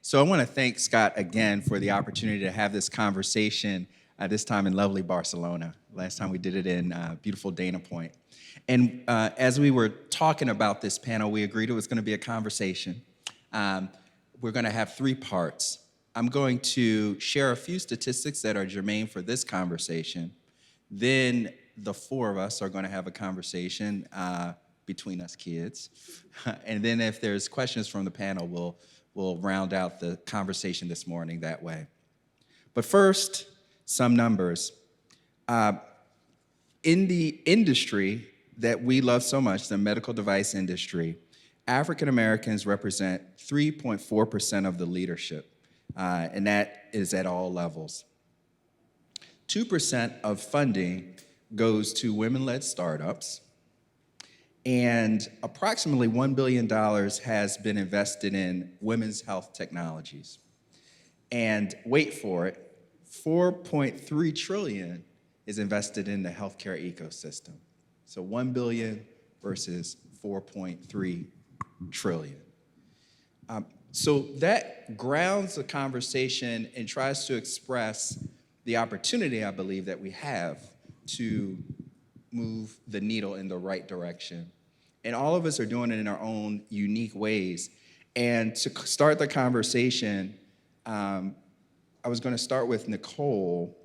So I want to thank Scott again for the opportunity to have this conversation, this time in lovely Barcelona. Last time we did it in beautiful Dana Point. And as we were talking about this panel, we agreed it was going to be a conversation. We're going to have three parts. I'm going to share a few statistics that are germane for this conversation. Then the four of us are going to have a conversation between us kids. And then if there's questions from the panel, we'll round out the conversation this morning that way. But first, some numbers. In the industry that we love so much, the medical device industry, African Americans represent 3.4% of the leadership, and that is at all levels. 2% of funding goes to women-led startups, and approximately $1 billion has been invested in women's health technologies. And wait for it, $4.3 trillion is invested in the healthcare ecosystem. So 1 billion versus 4.3 trillion. So that grounds the conversation and tries to express the opportunity, I believe, that we have to move the needle in the right direction. And all of us are doing it in our own unique ways. And to start the conversation, I was going to start with Nicole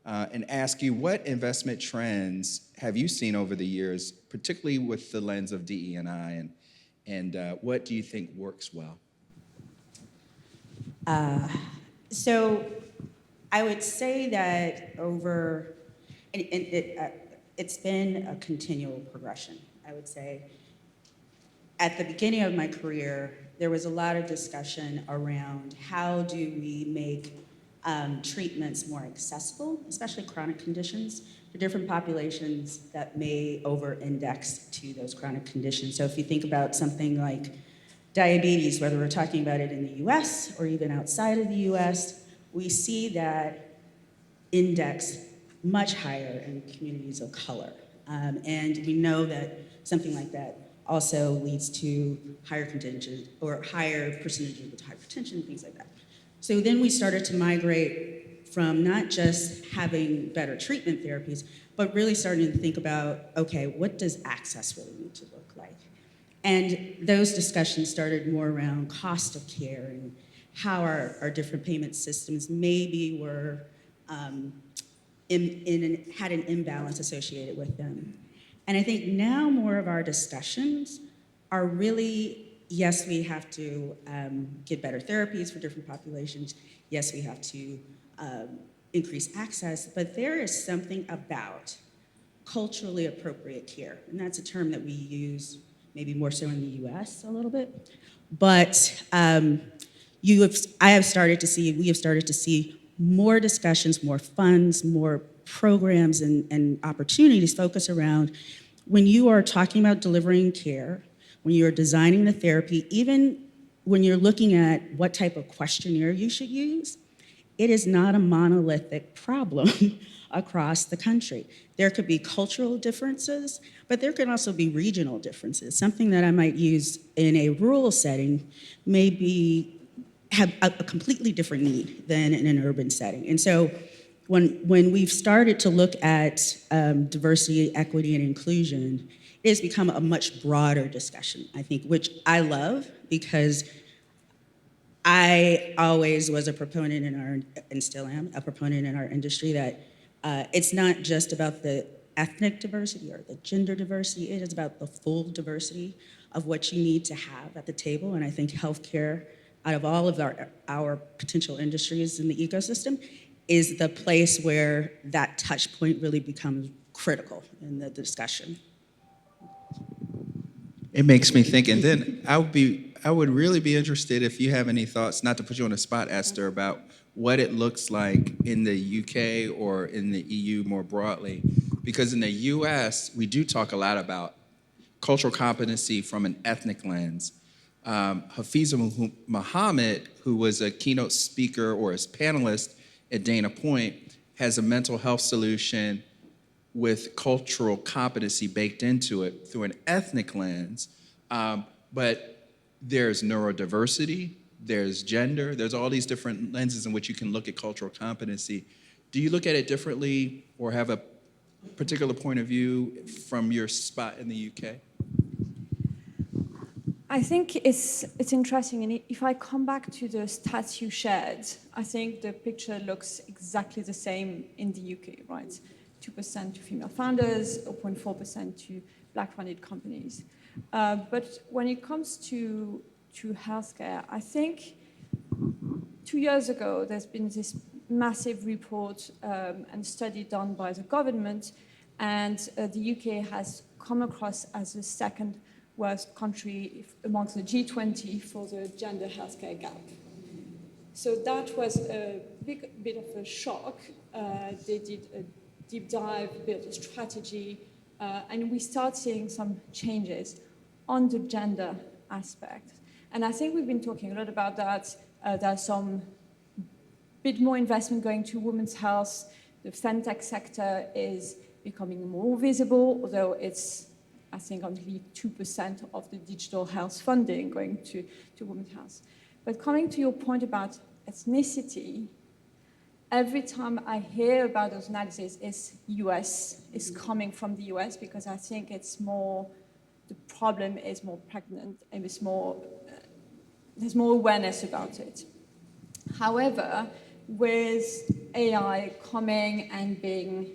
and ask you, what investment trends have you seen over the years, particularly with the lens of DE&I, and what do you think works well? So I would say that it's been a continual progression, I would say. At the beginning of my career, there was a lot of discussion around how do we make treatments more accessible, especially chronic conditions, for different populations that may over-index to those chronic conditions. So if you think about something like diabetes, whether we're talking about it in the US or even outside of the US, we see that index much higher in communities of color. And we know that something like that also leads to higher contingent or higher percentages with hypertension, things like that. So then we started to migrate from not just having better treatment therapies, but really starting to think about, okay, what does access really need to look like? And those discussions started more around cost of care and how our different payment systems maybe were had an imbalance associated with them. And I think now more of our discussions are really, yes, we have to get better therapies for different populations. Yes, we have to increase access, but there is something about culturally appropriate care. And that's a term that we use maybe more so in the US a little bit. But we have started to see more discussions, more funds, more programs and opportunities focus around when you are talking about delivering care, when you're designing the therapy, even when you're looking at what type of questionnaire you should use, it is not a monolithic problem across the country. There could be cultural differences, but there could also be regional differences. Something that I might use in a rural setting may have a completely different need than in an urban setting. And so when we've started to look at diversity, equity, and inclusion, it has become a much broader discussion, I think, which I love because I always was a proponent and still am a proponent in our industry that it's not just about the ethnic diversity or the gender diversity, it is about the full diversity of what you need to have at the table. And I think healthcare, out of all of our potential industries in the ecosystem, is the place where that touch point really becomes critical in the discussion. It makes me think, and then I would really be interested if you have any thoughts, not to put you on the spot, Esther, about what it looks like in the UK or in the EU more broadly. Because in the US, we do talk a lot about cultural competency from an ethnic lens. Hafiza Muhammad, who was a keynote speaker or as panelist at Dana Point, has a mental health solution with cultural competency baked into it through an ethnic lens. But there's neurodiversity, there's gender, there's all these different lenses in which you can look at cultural competency. Do you look at it differently or have a particular point of view from your spot in the UK? I think it's interesting, and if I come back to the stats you shared, I think the picture looks exactly the same in the UK, right? 2% to female founders, 0.4% to Black-founded companies. But when it comes to healthcare, I think 2 years ago, there's been this massive report and study done by the government, and the UK has come across as the second worst country amongst the G20 for the gender healthcare gap. So that was a big bit of a shock. They did a deep dive, built a strategy, and we start seeing some changes on the gender aspect. And I think we've been talking a lot about that. There's some bit more investment going to women's health. The femtech sector is becoming more visible, although it's, I think, only 2% of the digital health funding going to women's health. But coming to your point about ethnicity, every time I hear about those analyses, it's US, is coming from the US, because I think it's more, the problem is more pregnant and it's more, there's more awareness about it. However, with AI coming and being,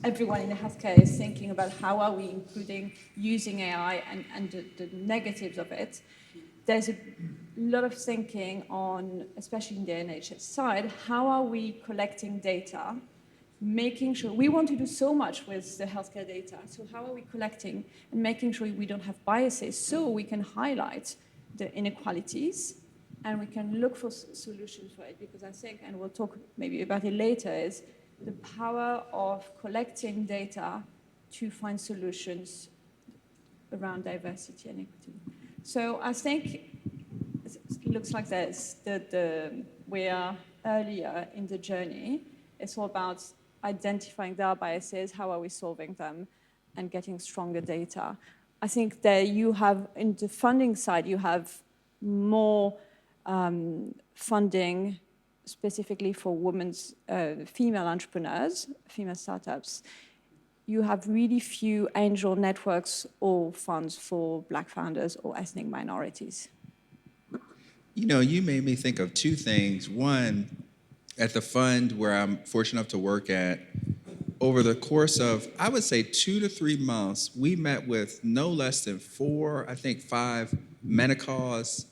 everyone in the healthcare is thinking about how are we including using AI and the negatives of it, there's a lot of thinking on, especially in the NHS side, how are we collecting data, making sure, we want to do so much with the healthcare data, so how are we collecting and making sure we don't have biases so we can highlight the inequalities and we can look for solutions for it, because I think, and we'll talk maybe about it later, is the power of collecting data to find solutions around diversity and equity. So I think it looks like this, we are earlier in the journey. It's all about identifying their biases, how are we solving them, and getting stronger data. I think that you have, in the funding side, you have more funding specifically for women's, female entrepreneurs, female startups. You have really few angel networks or funds for Black founders or ethnic minorities. You made me think of two things. One, at the fund where I'm fortunate enough to work at, over the course of, I would say 2 to 3 months, we met with no less than 4, I think 5 menopause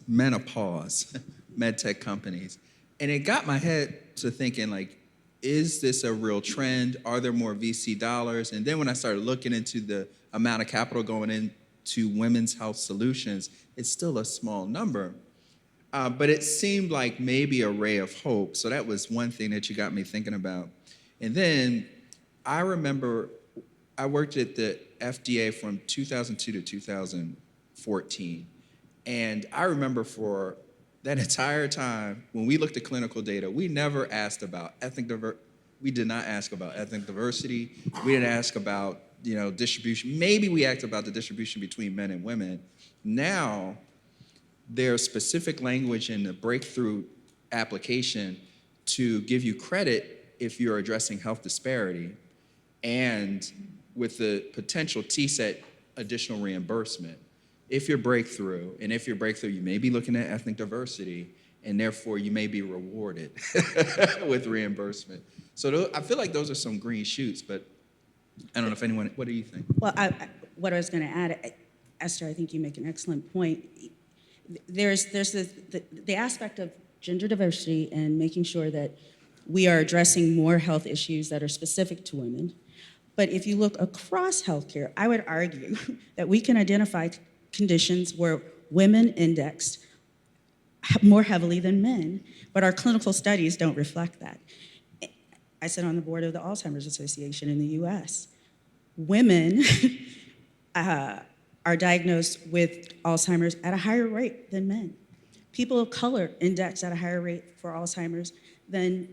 medtech companies. And it got my head to thinking, like, is this a real trend? Are there more VC dollars? And then when I started looking into the amount of capital going into women's health solutions, it's still a small number. But it seemed like maybe a ray of hope. So that was one thing that you got me thinking about. And then I remember I worked at the FDA from 2002 to 2014. And I remember for that entire time, when we looked at clinical data, we never asked about ethnic diversity. We did not ask about ethnic diversity. We didn't ask about, distribution. Maybe we asked about the distribution between men and women. Now, there's specific language in the breakthrough application to give you credit if you're addressing health disparity, and with the potential TSET additional reimbursement. If you're breakthrough, you may be looking at ethnic diversity, and therefore you may be rewarded with reimbursement. So I feel like those are some green shoots, but I don't know if anyone, what do you think? Well, what I was going to add, Esther, I think you make an excellent point. There's the aspect of gender diversity and making sure that we are addressing more health issues that are specific to women. But if you look across healthcare, I would argue that we can identify conditions where women indexed more heavily than men, but our clinical studies don't reflect that. I sit on the board of the Alzheimer's Association in the US. Women are diagnosed with Alzheimer's at a higher rate than men. People of color index at a higher rate for Alzheimer's than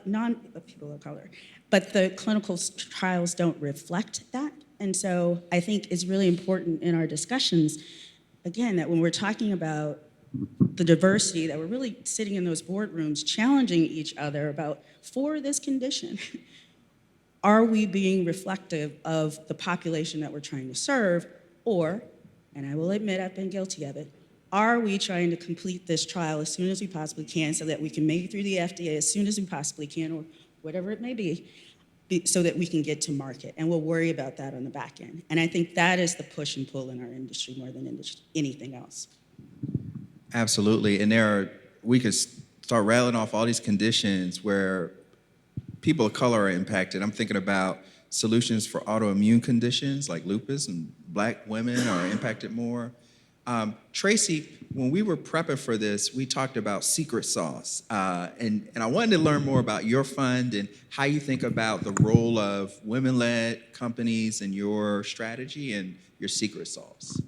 non-people of color. But the clinical trials don't reflect that. And so I think it's really important in our discussions, again, that when we're talking about the diversity, that we're really sitting in those boardrooms challenging each other about, for this condition, are we being reflective of the population that we're trying to serve? Or, and I will admit I've been guilty of it, are we trying to complete this trial as soon as we possibly can so that we can make it through the FDA as soon as we possibly can, or whatever it may be, so that we can get to market? And we'll worry about that on the back end. And I think that is the push and pull in our industry more than anything else. Absolutely. And we could start rattling off all these conditions where people of color are impacted. I'm thinking about solutions for autoimmune conditions like lupus, and Black women are impacted more. Tracy, when we were prepping for this, we talked about secret sauce. And I wanted to learn more about your fund and how you think about the role of women-led companies in your strategy and your secret sauce.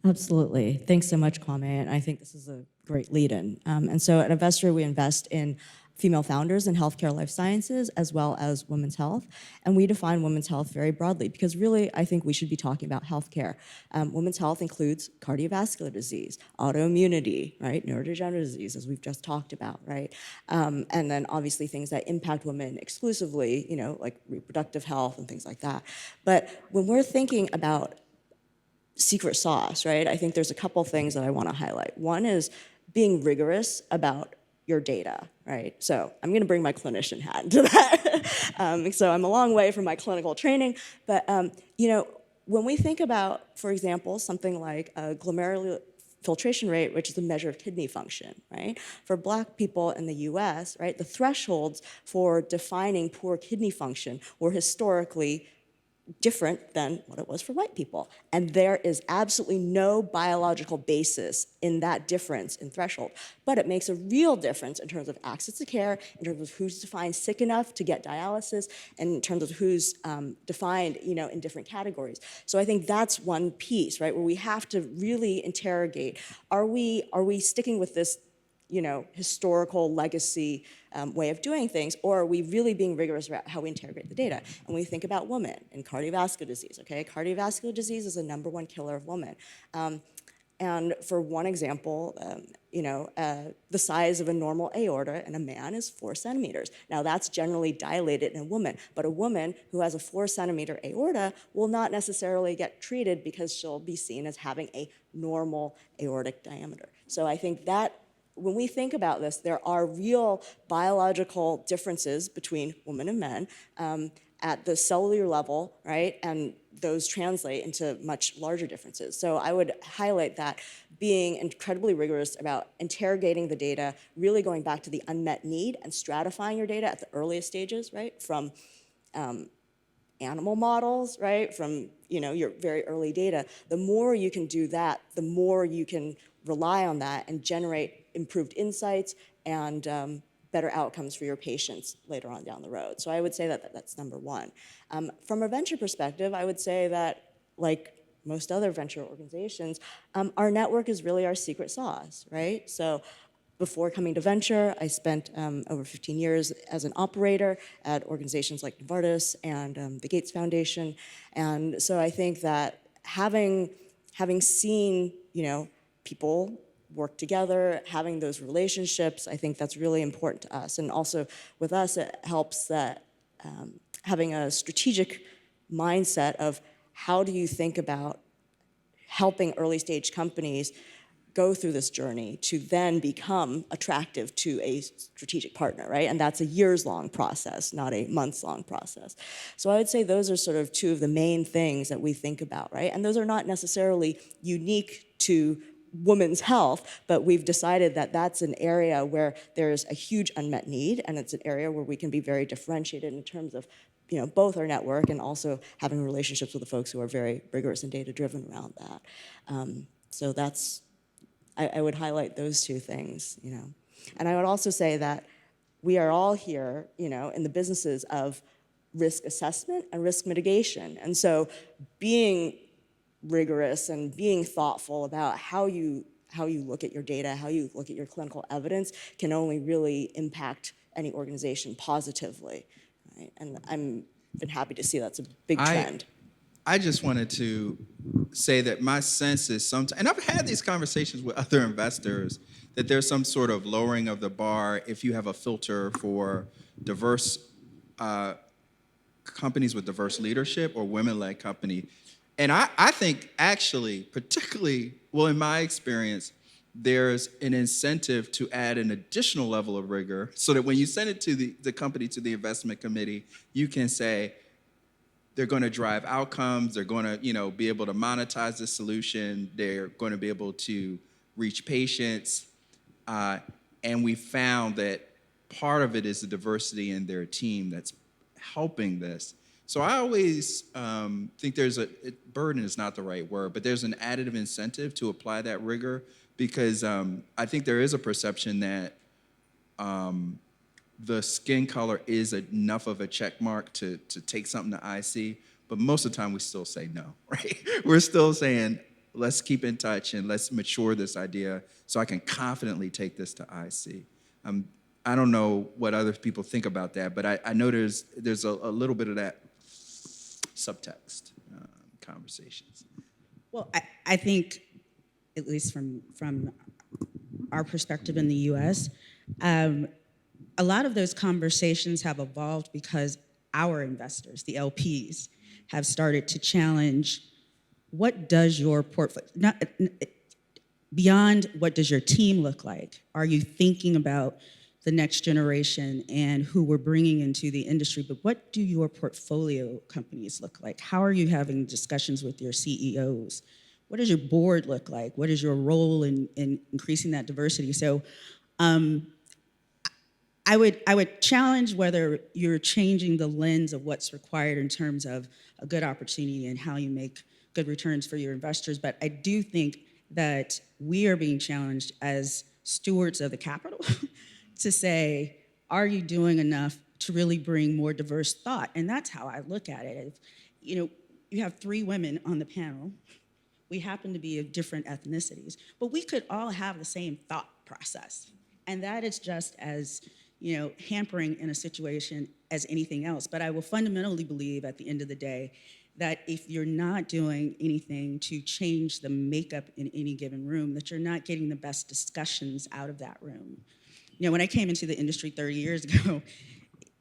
Absolutely. Thanks so much, Kwame. And I think this is a great lead-in. And so at Avestria, we invest in female founders in healthcare life sciences, as well as women's health. And we define women's health very broadly, because really, I think we should be talking about healthcare. Women's health includes cardiovascular disease, autoimmunity, right, neurodegenerative disease, as we've just talked about, right? And then obviously things that impact women exclusively, you know, like reproductive health and things like that. But when we're thinking about secret sauce, right, I think there's a couple things that I want to highlight. One is being rigorous about your data, right? So I'm going to bring my clinician hat into that. So I'm a long way from my clinical training, but you know, when we think about, for example, something like a glomerular filtration rate, which is a measure of kidney function, right? For Black people in the US, right, the thresholds for defining poor kidney function were historically different than what it was for white people. And there is absolutely no biological basis in that difference in threshold. But it makes a real difference in terms of access to care, in terms of who's defined sick enough to get dialysis, and in terms of who's defined, you know, in different categories. So I think that's one piece, right, where we have to really interrogate, are we sticking with this, you know, historical legacy way of doing things, or are we really being rigorous about how we interrogate the data? And we think about women and cardiovascular disease, okay? Cardiovascular disease is the #1 killer of women. And for one example, you know, the size of a normal aorta in a man is 4 centimeters. Now that's generally dilated in a woman, but a woman who has a 4-centimeter aorta will not necessarily get treated because she'll be seen as having a normal aortic diameter. So I think that when we think about this, there are real biological differences between women and men at the cellular level, right? And those translate into much larger differences. So I would highlight that being incredibly rigorous about interrogating the data, really going back to the unmet need and stratifying your data at the earliest stages, right? From animal models, right? From, you know, your very early data. The more you can do that, the more you can rely on that and generate improved insights and better outcomes for your patients later on down the road. So I would say that that's #1. From a venture perspective, I would say that, like most other venture organizations, our network is really our secret sauce, right? So before coming to venture, I spent over 15 years as an operator at organizations like Novartis and the Gates Foundation. And so I think that having seen, you know, people work together, having those relationships, I think that's really important to us. And also with us, it helps that having a strategic mindset of how do you think about helping early stage companies go through this journey to then become attractive to a strategic partner, right? And that's a years-long process, not a months-long process. So I would say those are sort of two of the main things that we think about, right? And those are not necessarily unique to women's health, but we've decided that that's an area where there's a huge unmet need, and it's an area where we can be very differentiated in terms of, you know, both our network and also having relationships with the folks who are very rigorous and data-driven around that. So that's, I would highlight those two things, you know. And I would also say that we are all here, you know, in the businesses of risk assessment and risk mitigation. And so being rigorous and being thoughtful about how you look at your data, how you look at your clinical evidence can only really impact any organization positively, right? And I'm been happy to see that's a big trend. I just wanted to say that my sense is sometimes, and I've had these conversations with other investors, that there's some sort of lowering of the bar if you have a filter for diverse companies with diverse leadership or women-led company. And I think actually, particularly, well, in my experience, there's an incentive to add an additional level of rigor so that when you send it to the company, to the investment committee, you can say, they're going to drive outcomes. They're going to, be able to monetize the solution. They're going to be able to reach patients. And we found that part of it is the diversity in their team that's helping this. So I always think burden is not the right word, but there's an additive incentive to apply that rigor because I think there is a perception that the skin color is enough of a check mark to take something to IC, but most of the time we still say no, right? We're still saying, let's keep in touch and let's mature this idea so I can confidently take this to IC. I don't know what other people think about that, but I know there's a little bit of that subtext conversations. Well, I think, at least from our perspective in the US, a lot of those conversations have evolved because our investors, the LPs, have started to challenge what does your portfolio, beyond what does your team look like? Are you thinking about the next generation and who we're bringing into the industry, but what do your portfolio companies look like? How are you having discussions with your CEOs? What does your board look like? What is your role in increasing that diversity? So I would challenge whether you're changing the lens of what's required in terms of a good opportunity and how you make good returns for your investors, but I do think that we are being challenged as stewards of the capital to say, are you doing enough to really bring more diverse thought? And that's how I look at it. If, you have 3 women on the panel. We happen to be of different ethnicities, but we could all have the same thought process. And that is just as, hampering in a situation as anything else. But I will fundamentally believe at the end of the day that if you're not doing anything to change the makeup in any given room, that you're not getting the best discussions out of that room. When I came into the industry 30 years ago,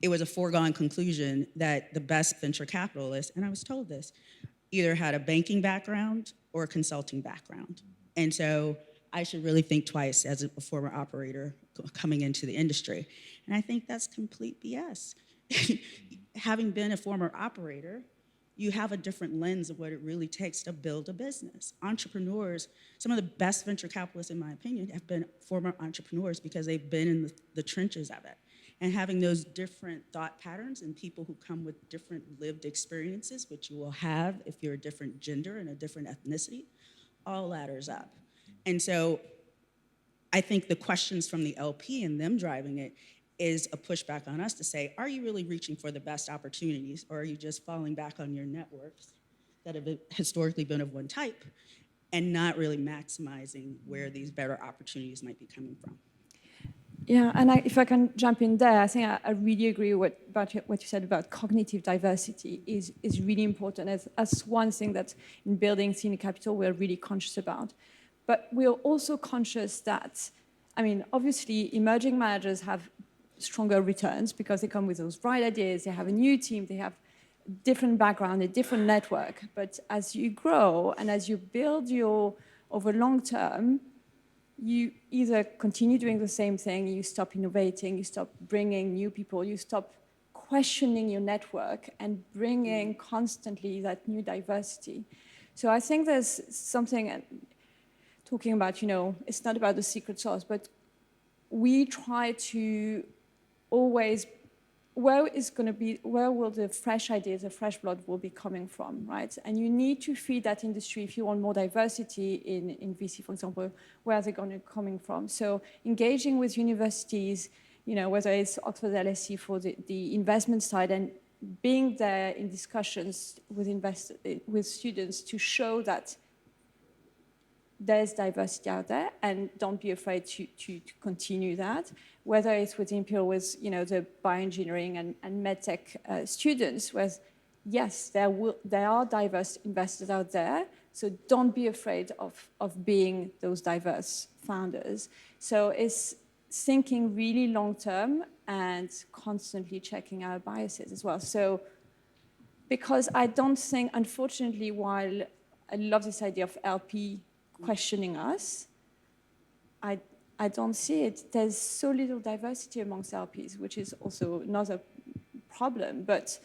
it was a foregone conclusion that the best venture capitalists, and I was told this, either had a banking background or a consulting background. And so I should really think twice as a former operator coming into the industry. And I think that's complete BS. Having been a former operator, you have a different lens of what it really takes to build a business. Entrepreneurs, some of the best venture capitalists, in my opinion, have been former entrepreneurs because they've been in the trenches of it. And having those different thought patterns and people who come with different lived experiences, which you will have if you're a different gender and a different ethnicity, all ladders up. And so I think the questions from the LP and them driving it is a pushback on us to say, are you really reaching for the best opportunities, or are you just falling back on your networks that have historically been of one type and not really maximizing where these better opportunities might be coming from? Yeah, and if I can jump in there, I think I really agree about what you said about cognitive diversity is really important as one thing that in building THENA Capital we're really conscious about. But we're also conscious that, obviously emerging managers have stronger returns because they come with those bright ideas, they have a new team, they have different background, a different network. But as you grow and as you build over long term, you either continue doing the same thing, you stop innovating, you stop bringing new people, you stop questioning your network and bringing constantly that new diversity. So I think there's something, talking about, it's not about the secret sauce, but we try to always, where will the fresh ideas, the fresh blood will be coming from, right? And you need to feed that industry if you want more diversity in VC, for example, where are they coming from? So engaging with universities, whether it's Oxford LSE for the investment side and being there in discussions with students to show that there's diversity out there, and don't be afraid to continue that. Whether it's with Imperial, with the bioengineering and medtech students, where yes, there are diverse investors out there, so don't be afraid of being those diverse founders. So it's thinking really long-term and constantly checking our biases as well. So because I don't think, unfortunately, while I love this idea of LP questioning us, I don't see it. There's so little diversity amongst LPs, which is also another problem. But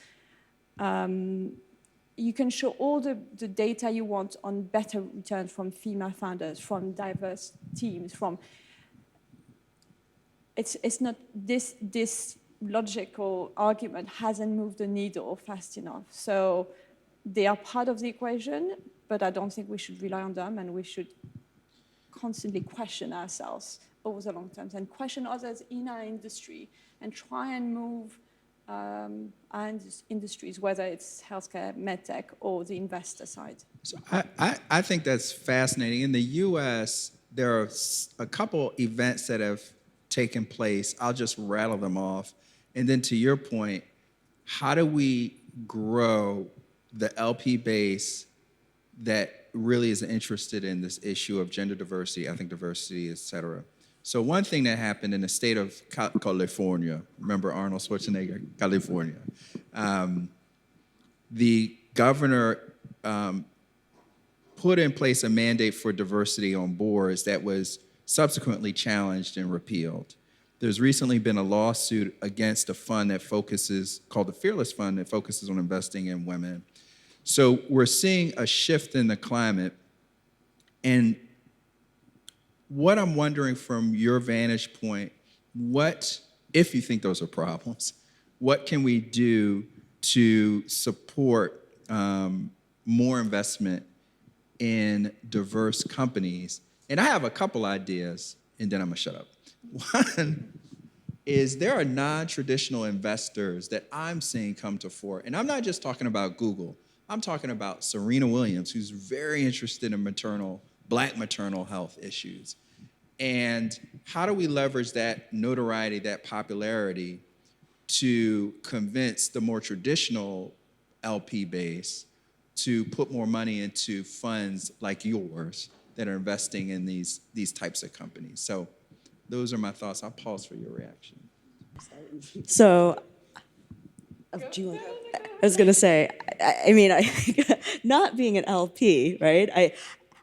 you can show all the data you want on better returns from female founders, from diverse teams, from... It's not, this logical argument hasn't moved the needle fast enough. So they are part of the equation, but I don't think we should rely on them, and we should constantly question ourselves over the long term and question others in our industry and try and move our industries, whether it's healthcare, medtech, or the investor side. So I think that's fascinating. In the U.S., there are a couple events that have taken place. I'll just rattle them off. And then to your point, how do we grow the LP base that really is interested in this issue of gender diversity, ethnic diversity, et cetera? So one thing that happened in the state of California, remember Arnold Schwarzenegger, California, the governor put in place a mandate for diversity on boards that was subsequently challenged and repealed. There's recently been a lawsuit against a fund that focuses, called the Fearless Fund, that focuses on investing in women. So we're seeing a shift in the climate. And what I'm wondering from your vantage point, what, if you think those are problems, what can we do to support more investment in diverse companies? And I have a couple ideas, and then I'm gonna shut up. One is there are non-traditional investors that I'm seeing come to fore. And I'm not just talking about Google. I'm talking about Serena Williams, who's very interested in Black maternal health issues. And how do we leverage that notoriety, that popularity, to convince the more traditional LP base to put more money into funds like yours that are investing in these types of companies? So those are my thoughts. I'll pause for your reaction. So, I was going to say, I mean, not being an LP, right?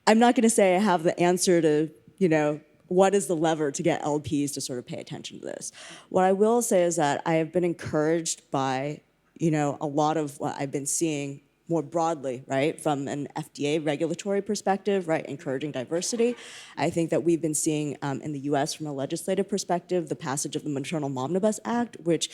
I'm not going to say I have the answer to, what is the lever to get LPs to sort of pay attention to this. What I will say is that I have been encouraged by, a lot of what I've been seeing more broadly, right, from an FDA regulatory perspective, right, encouraging diversity. I think that we've been seeing in the US from a legislative perspective, the passage of the Maternal Momnibus Act, which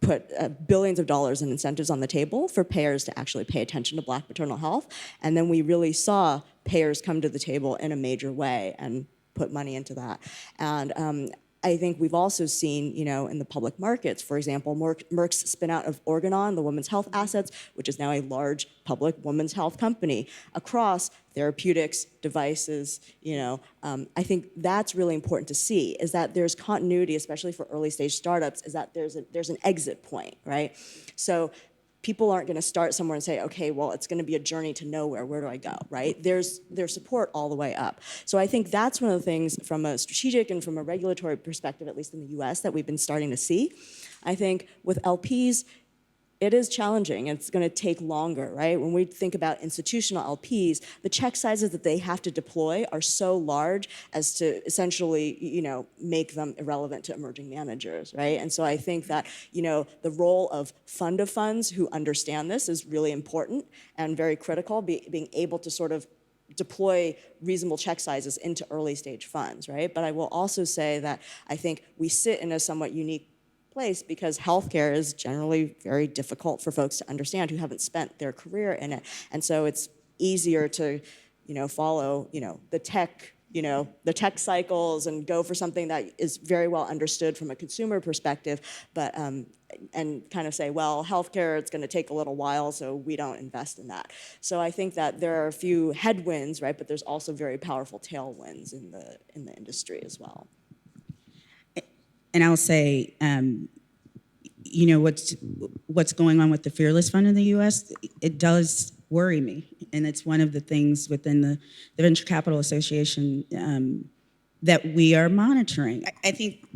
put billions of dollars in incentives on the table for payers to actually pay attention to Black maternal health. And then we really saw payers come to the table in a major way and put money into that. And I think we've also seen, in the public markets, for example, Merck's spin out of Organon, the women's health assets, which is now a large public women's health company, across therapeutics, devices. I think that's really important to see, is that there's continuity, especially for early stage startups, is that there's an exit point, right? So people aren't going to start somewhere and say, okay, well, it's going to be a journey to nowhere. Where do I go, right? There's support all the way up. So I think that's one of the things from a strategic and from a regulatory perspective, at least in the US, that we've been starting to see. I think with LPs, it is challenging. It's going to take longer, right? When we think about institutional LPs, the check sizes that they have to deploy are so large as to essentially, make them irrelevant to emerging managers, right? And so I think that, the role of fund of funds who understand this is really important and very critical, being able to sort of deploy reasonable check sizes into early stage funds, right? But I will also say that I think we sit in a somewhat unique place because healthcare is generally very difficult for folks to understand who haven't spent their career in it. And so it's easier to, follow, the tech cycles and go for something that is very well understood from a consumer perspective, but and kind of say, well, healthcare, it's going to take a little while, so we don't invest in that. So I think that there are a few headwinds, right, but there's also very powerful tailwinds in the industry as well. And I'll say, what's going on with the Fearless Fund in the U.S., it does worry me. And it's one of the things within the Venture Capital Association that we are monitoring. I think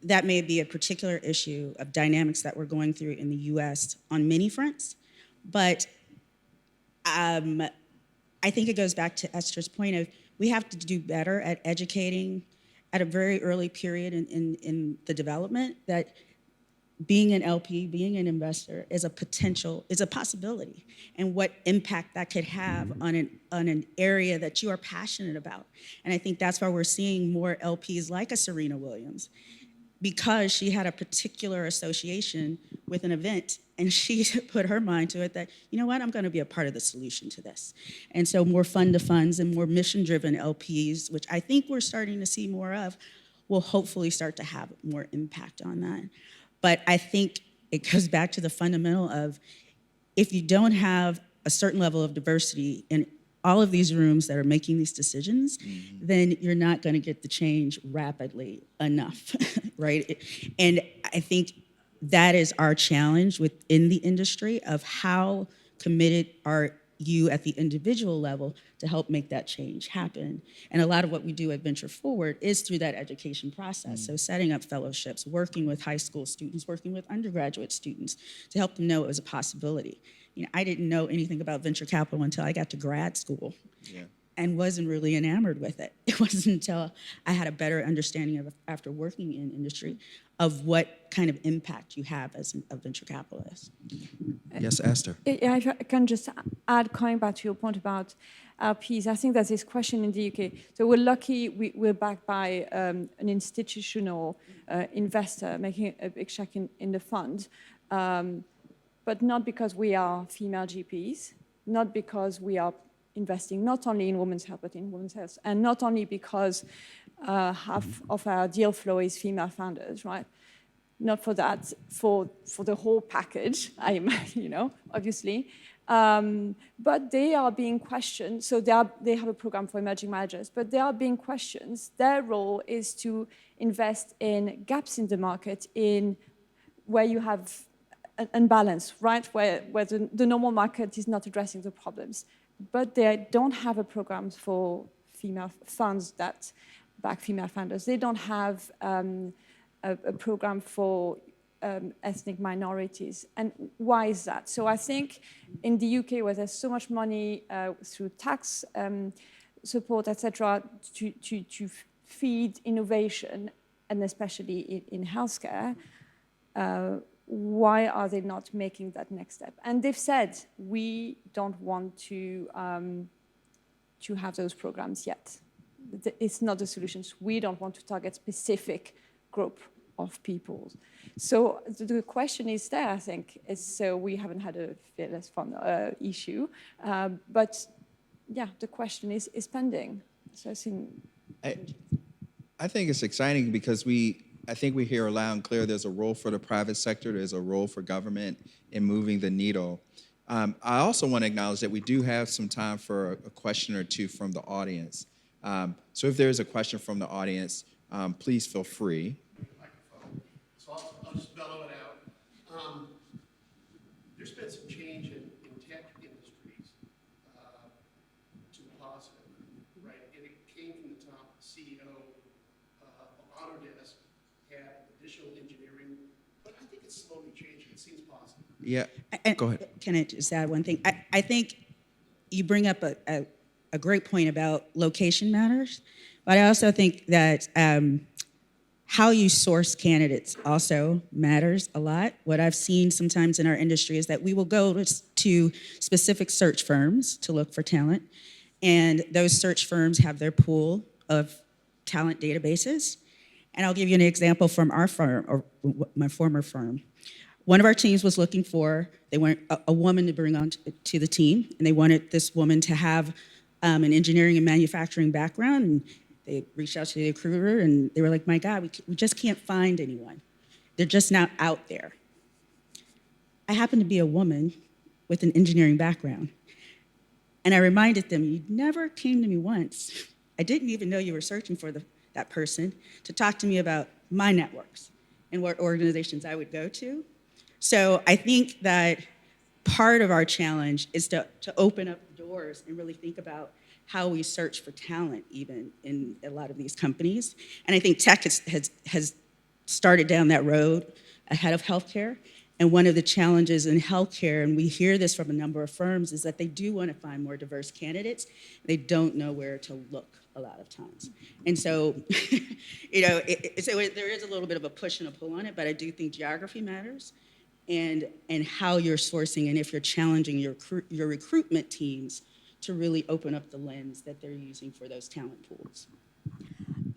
that may be a particular issue of dynamics that we're going through in the U.S. on many fronts. But I think it goes back to Esther's point of we have to do better at educating at a very early period in the development that being an LP, being an investor is a possibility, and what impact that could have on an area that you are passionate about. And I think that's why we're seeing more LPs like a Serena Williams, because she had a particular association with an event and she put her mind to it that, you know what, I'm gonna be a part of the solution to this. And so more fund to funds and more mission-driven LPs, which I think we're starting to see more of, will hopefully start to have more impact on that. But I think it goes back to the fundamental of if you don't have a certain level of diversity in all of these rooms that are making these decisions, then you're not going to get the change rapidly enough, right? And I think that is our challenge within the industry of how committed are you at the individual level to help make that change happen. And a lot of what we do at Venture Forward is through that education process. So setting up fellowships, working with high school students, working with undergraduate students to help them know it was a possibility. I didn't know anything about venture capital until I got to grad school. Yeah. And wasn't really enamored with it. It wasn't until I had a better understanding of, after working in industry, of what kind of impact you have as a venture capitalist. Yes, Esther. Yeah, if I can just add, coming back to your point about LPs, I think there's this question in the UK. So we're lucky we're backed by an institutional investor making a big check in the fund, but not because we are female GPs, not because we are investing not only in women's health, but in women's health, and not only because half of our deal flow is female founders, right? Not for that, for the whole package, obviously. But they are being questioned. So they have a program for emerging managers, but they are being questioned. Their role is to invest in gaps in the market, in where you have an imbalance, right? Where the normal market is not addressing the problems. But they don't have a program for female funds that back female founders. They don't have a program for ethnic minorities. And why is that? So I think in the UK, where there's so much money through tax support, etc., to feed innovation, and especially in healthcare, why are they not making that next step? And they've said, we don't want to have those programs yet. It's not the solutions. We don't want to target specific group of people. So the question is there, I think, is so we haven't had a fearless fund issue, but yeah, the question is pending. So I think it's exciting because I think we hear loud and clear there's a role for the private sector, there's a role for government in moving the needle. I also want to acknowledge that we do have some time for a question or two from the audience. So if there's a question from the audience, please feel free. So I'll just bellow it out. There's been some change in tech industries to the positive, right? And it came from the top. The CEO of Autodesk had additional engineering, but I think it's slowly changing. It seems positive. Yeah, go ahead. Can I just add one thing? I think you bring up a great point about location matters, but I also think that how you source candidates also matters a lot. What I've seen sometimes in our industry is that we will go to specific search firms to look for talent, and those search firms have their pool of talent databases. And I'll give you an example from our firm, or my former firm. One of our teams was looking for, they wanted a woman to bring on to the team, and they wanted this woman to have an engineering and manufacturing background, and they reached out to the recruiter, and they were like, my God, we just can't find anyone. They're just not out there. I happen to be a woman with an engineering background, and I reminded them, you never came to me once. I didn't even know you were searching for that person to talk to me about my networks and what organizations I would go to So I think that part of our challenge is to open up the doors and really think about how we search for talent even in a lot of these companies. And I think tech has started down that road ahead of healthcare. And one of the challenges in healthcare, and we hear this from a number of firms, is that they do want to find more diverse candidates. They don't know where to look a lot of times. And so, so there is a little bit of a push and a pull on it, but I do think geography matters, and how you're sourcing, and if you're challenging your recruitment teams to really open up the lens that they're using for those talent pools.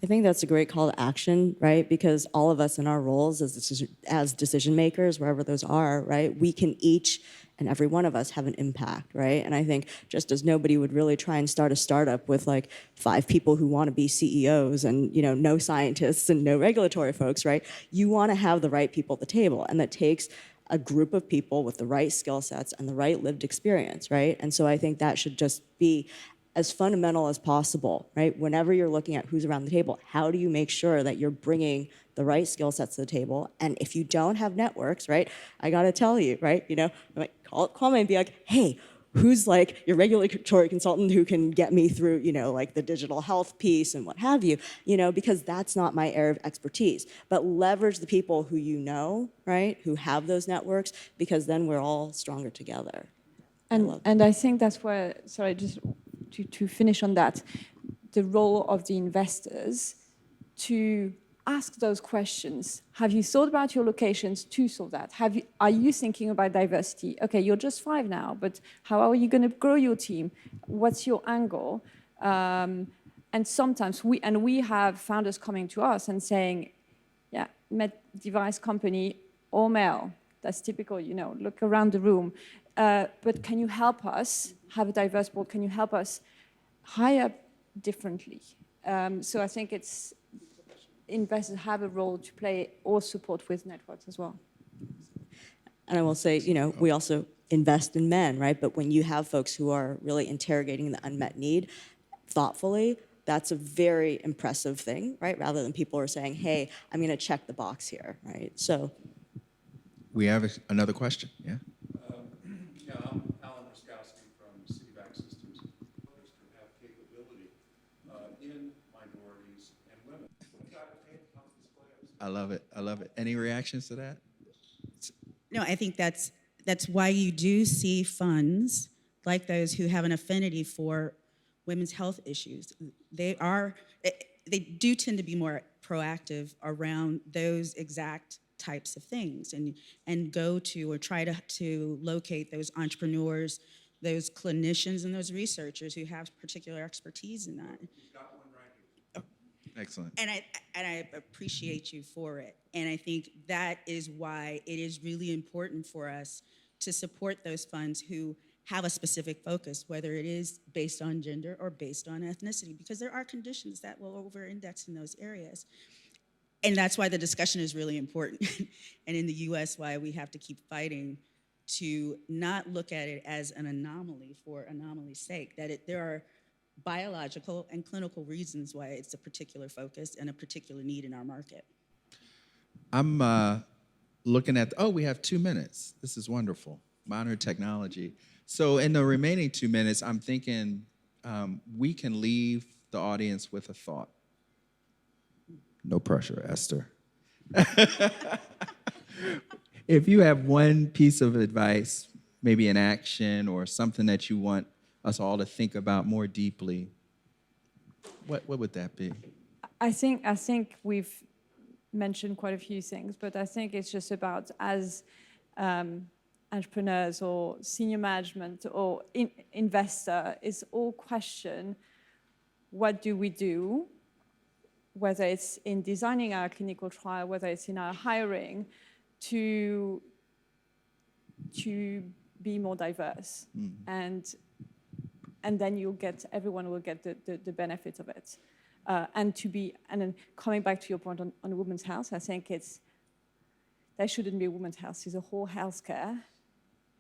I think that's a great call to action, right? Because all of us in our roles as decision makers, wherever those are, right, we can each and every one of us have an impact, right? And I think just as nobody would really try and start a startup with like 5 people who want to be CEOs and no scientists and no regulatory folks, right? You want to have the right people at the table, and that takes a group of people with the right skill sets and the right lived experience, right? And so I think that should just be as fundamental as possible, right? Whenever you're looking at who's around the table, how do you make sure that you're bringing the right skill sets to the table? And if you don't have networks, right, I gotta tell you, right, I might call up Kwame and be like, hey, who's like your regulatory consultant who can get me through, like the digital health piece and what have you, because that's not my area of expertise. But leverage the people who right, who have those networks, because then we're all stronger together. And I think that's where, sorry, just to finish on that, the role of the investors to ask those questions. Have you thought about your locations to solve that? Are you thinking about diversity? Okay, you're just 5 now, but how are you going to grow your team? What's your angle? And sometimes we have founders coming to us and saying, yeah, med device company, all male. That's typical, look around the room. But can you help us have a diverse board? Can you help us hire differently? So I think investors have a role to play or support with networks as well. And I will say, we also invest in men, right? But when you have folks who are really interrogating the unmet need thoughtfully, that's a very impressive thing, right? Rather than people are saying, hey, I'm going to check the box here, right? So. We have another question, yeah? Yeah, I'm Alan Ruskowski from Citiback Systems. Others can have capability in minorities and women. We've got countless players. I love it, I love it. Any reactions to that? No, I think that's why you do see funds like those who have an affinity for women's health issues. They do tend to be more proactive around those exact types of things, and go to or try to locate those entrepreneurs, those clinicians, and those researchers who have particular expertise in that. Got one right here. Excellent. And I appreciate you for it. And I think that is why it is really important for us to support those funds who have a specific focus, whether it is based on gender or based on ethnicity, because there are conditions that will over-index in those areas. And that's why the discussion is really important. And in the US, why we have to keep fighting to not look at it as an anomaly for anomaly's sake, that there are biological and clinical reasons why it's a particular focus and a particular need in our market. I'm looking at, we have 2 minutes. This is wonderful, modern technology. So in the remaining 2 minutes, I'm thinking we can leave the audience with a thought. No pressure, Esther. If you have one piece of advice, maybe an action or something that you want us all to think about more deeply, what would that be? I think we've mentioned quite a few things, but I think it's just about, as entrepreneurs or senior management or investor, is all question, what do we do? Whether it's in designing our clinical trial, whether it's in our hiring, to be more diverse. And then everyone will get the benefit of it. And then coming back to your point on women's health, I think there shouldn't be women's health. It's a whole healthcare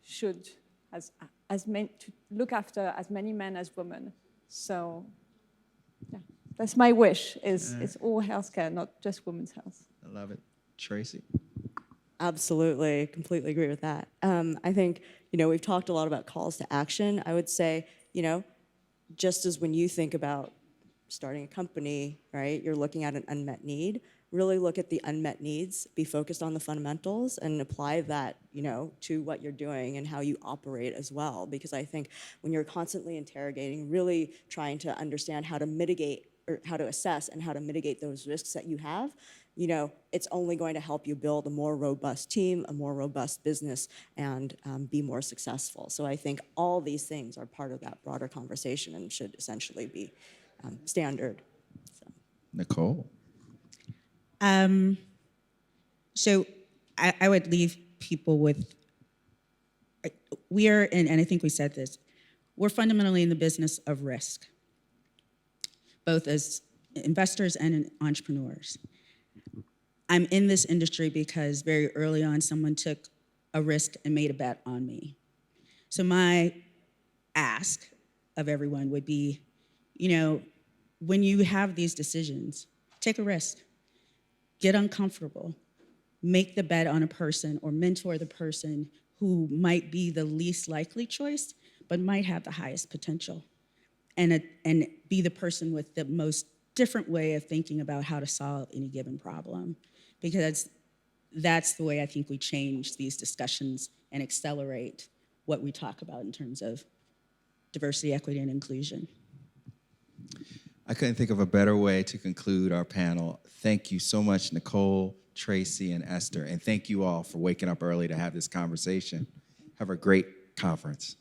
should to look after as many men as women. So yeah. That's my wish, is it's all healthcare, not just women's health. I love it. Tracy? Absolutely, completely agree with that. I think, we've talked a lot about calls to action. I would say, just as when you think about starting a company, right, you're looking at an unmet need, really look at the unmet needs, be focused on the fundamentals, and apply that, to what you're doing and how you operate as well. Because I think when you're constantly interrogating, really trying to understand how to mitigate or how to assess and how to mitigate those risks that you have, it's only going to help you build a more robust team, a more robust business, and be more successful. So I think all these things are part of that broader conversation and should essentially be standard. So. Nicole. So I would leave people with, we are, and I think we said this, we're fundamentally in the business of risk, both as investors and entrepreneurs. I'm in this industry because very early on, someone took a risk and made a bet on me. So my ask of everyone would be, when you have these decisions, take a risk, get uncomfortable, make the bet on a person or mentor the person who might be the least likely choice, but might have the highest potential. And be the person with the most different way of thinking about how to solve any given problem. Because that's the way I think we change these discussions and accelerate what we talk about in terms of diversity, equity, and inclusion. I couldn't think of a better way to conclude our panel. Thank you so much, Nicole, Tracy, and Esther. And thank you all for waking up early to have this conversation. Have a great conference.